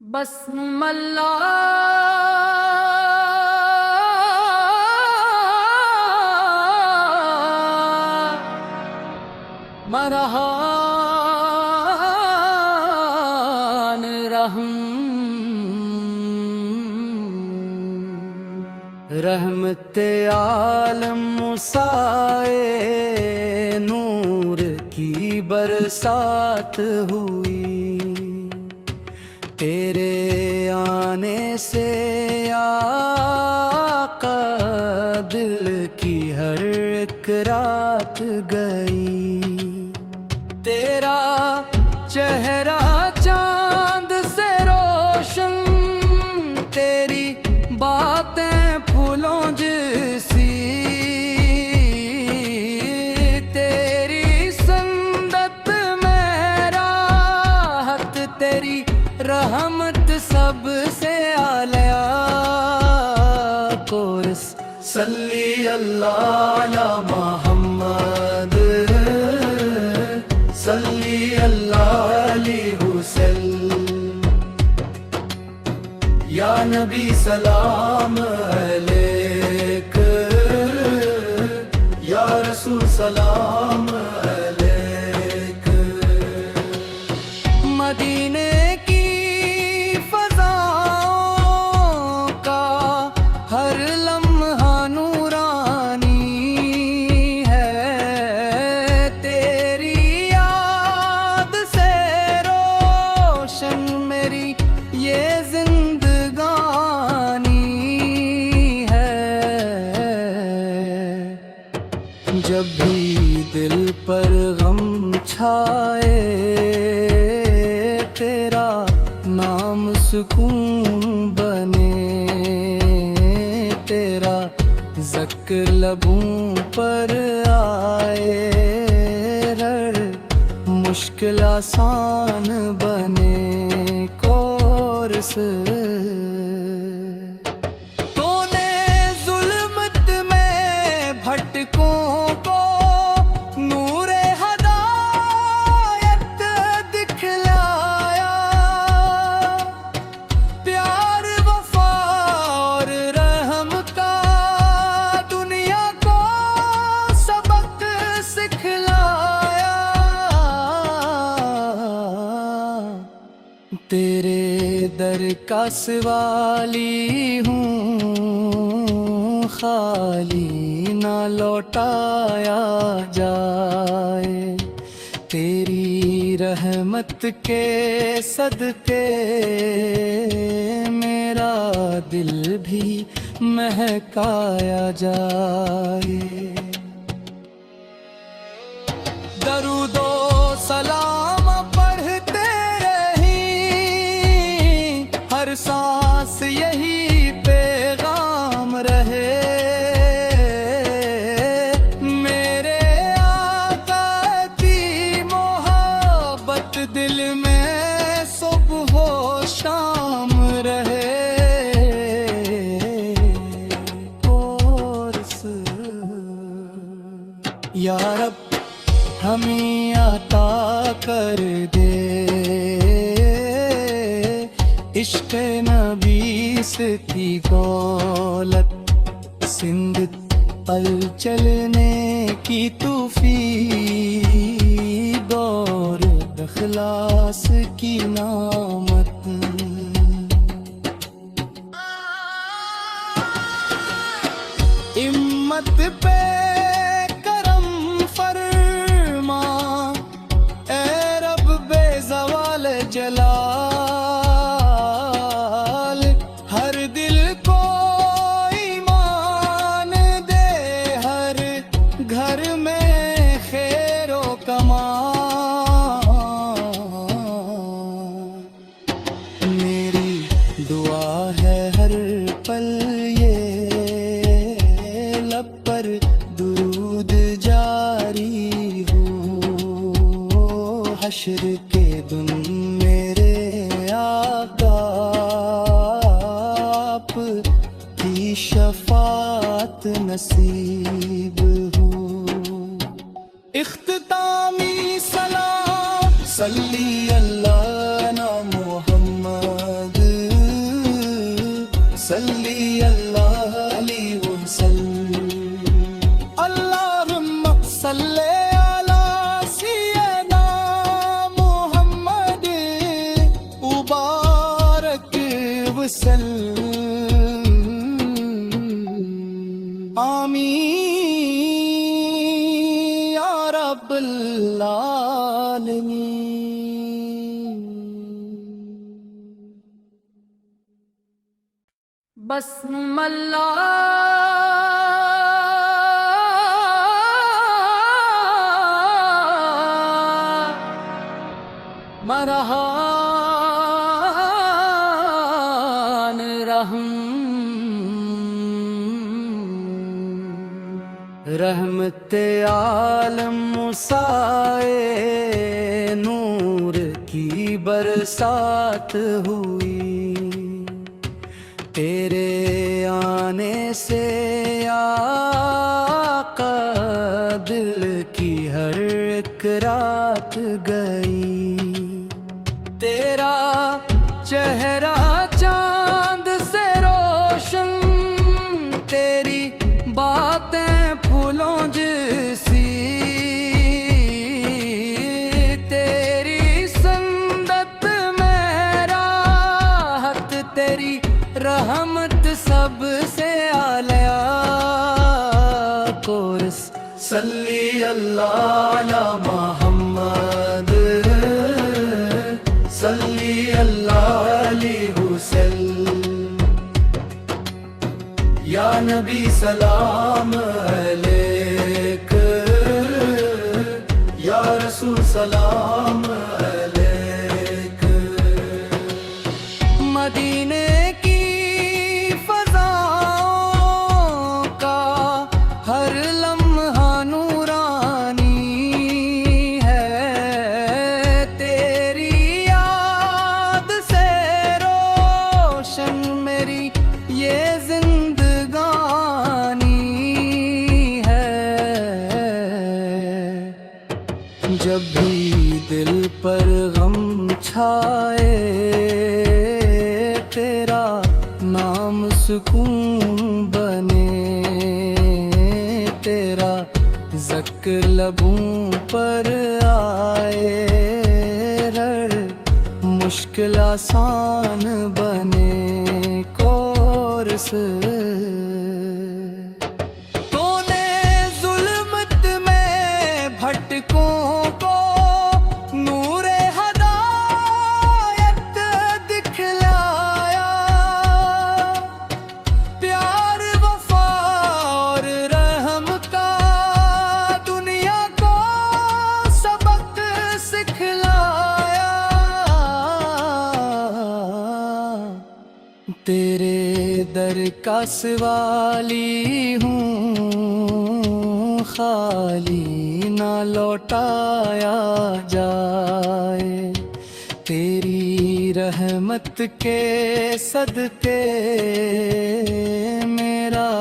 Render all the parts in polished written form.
बस्मल्लाह मरहान रहम रहमते आलम मुसाए नूर की बरसात हुई। तेरे आने से आका दिल की हर एक रात गई। तेरा चेहरा चांद से रोशन, तेरी बातें फूलों जैसी, तेरी संदत में राहत, तेरी रहमत सबसे आलिया। कोरस सल्ली अल्लाह अला मोहम्मद, सल्ली अल्लाह अलैहि वसल्लम। या नबी सलाम अलैक, या रसूल सलाम अलैक। मदीने जब भी दिल पर गम छाए, तेरा नाम सुकून बने। तेरा ज़िक्र लबों पर आए, हर मुश्किल आसान बने। कोरस भटकों को नूरे हदायत दिखलाया। प्यार वफा और रहम का दुनिया को सबक सिखलाया। तेरे दर का सवाली हूँ, खाली ना लौटाया जाए। तेरी रहमत के सदके मेरा दिल भी महकाया जाए। दरूदो सलाम पढ़ते रही, हर सांस यही पैगाम रहे। दिल में सुबह शाम रहे। कोरस या रब हमें अता कर दे, इश्क़ नबी से की दौलत। सिंध पल चलने की तौफीक और इख़लास की नामत। इम्मत पे करम फरमा ए रब बेज़वाल जलाल। हर दिल को ईमान दे, हर घर में खैरो कमाल। दुआ है हर पल ये लब पर दुरूद जारी हो। हश्र के दिन मेरे आका आप की शफात नसीब हो। इख्तितामी सलाम सल्ली अल्लाह मोहम्मद, वसल आमीन या रब्बल आलमीन। बस्मल्लाह मरहान रहम रहमते आलम मुसाए नूर की बरसात हुई। तेरे आने से आका दिल की हर एक रात गई। तेरा चेहरा चांद से रोशन, तेरी बातें फूलों जैसी, तेरी संदत में राहत, तेरी रहमत सबसे आलिया। कोरस सल्ली अल्लाह अला मुहम्मद, सल्ली अल्लाह अलैहि वसल्लम। या नबी सलाम अलैक, या रसूल सलाम अलैक। मदीने की फज़ाओं का हर लम्हा नूरानी है। तेरी याद से रोशन मेरी ये जिंदगानी है। जब भी दिल पर गम छाए, तेरा नाम सुकून बने। तेरा ज़िक्र लबों पर आए, रड़ मुश्किल आसान बने। कोरस तूने जुल्मत में भटकों को नूरे हदायत दिखलाया। प्यार वफा और रहम का दुनिया को सबक सिखलाया। तेरे दर का सवाली हूँ, खाली ना लौटाया जाए। तेरी रहमत के सदके मेरा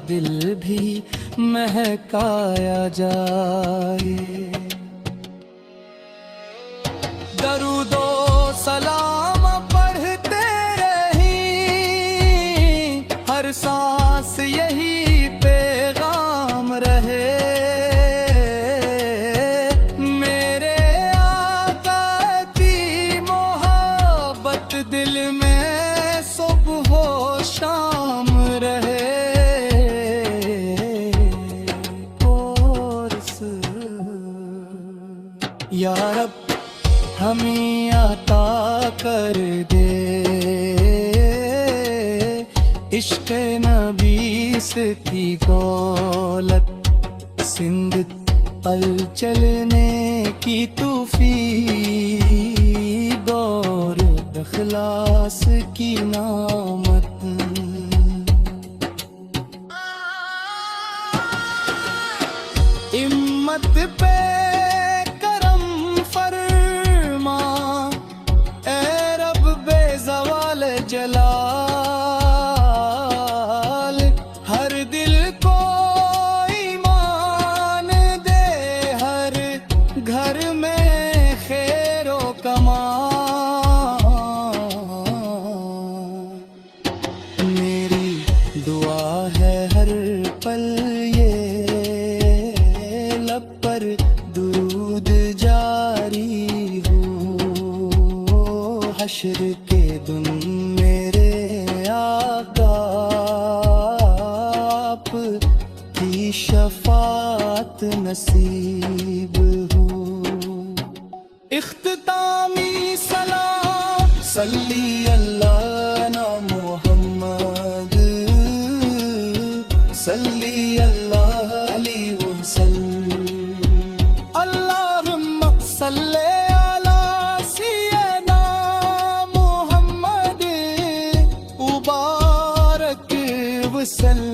दिल भी महकाया जाए। दरूदो सलाम पढ़ते रही, हर सांस यही पैगाम रहे। मेरे आका की मोहब्बत दिल में सुबह शाम रहे। कोरस या रब हमें अता कर दे इश्क़ नबी की दौलत। सिंध पल चलने की तौफीक और इख़लास की नामत। हिम्मत पे करम फरमा ए रब बेज़वाल जलाल। हर दिल को ईमान दे, हर घर में खैरो कमान। मेरी दुआ है हर पल ये लब पर दुरूद जारी हो। हश्र के दिन मेरे शफात नसीब हो। इख्तितामी सलाम सल्ली अल्लाह ना मोहम्मद, सल्ली अल्लाह अलैहि वसल्लम। अल्लाहुम्मा सल्ले अला सय्यिदना मोहम्मद मुबारक वसल्लम।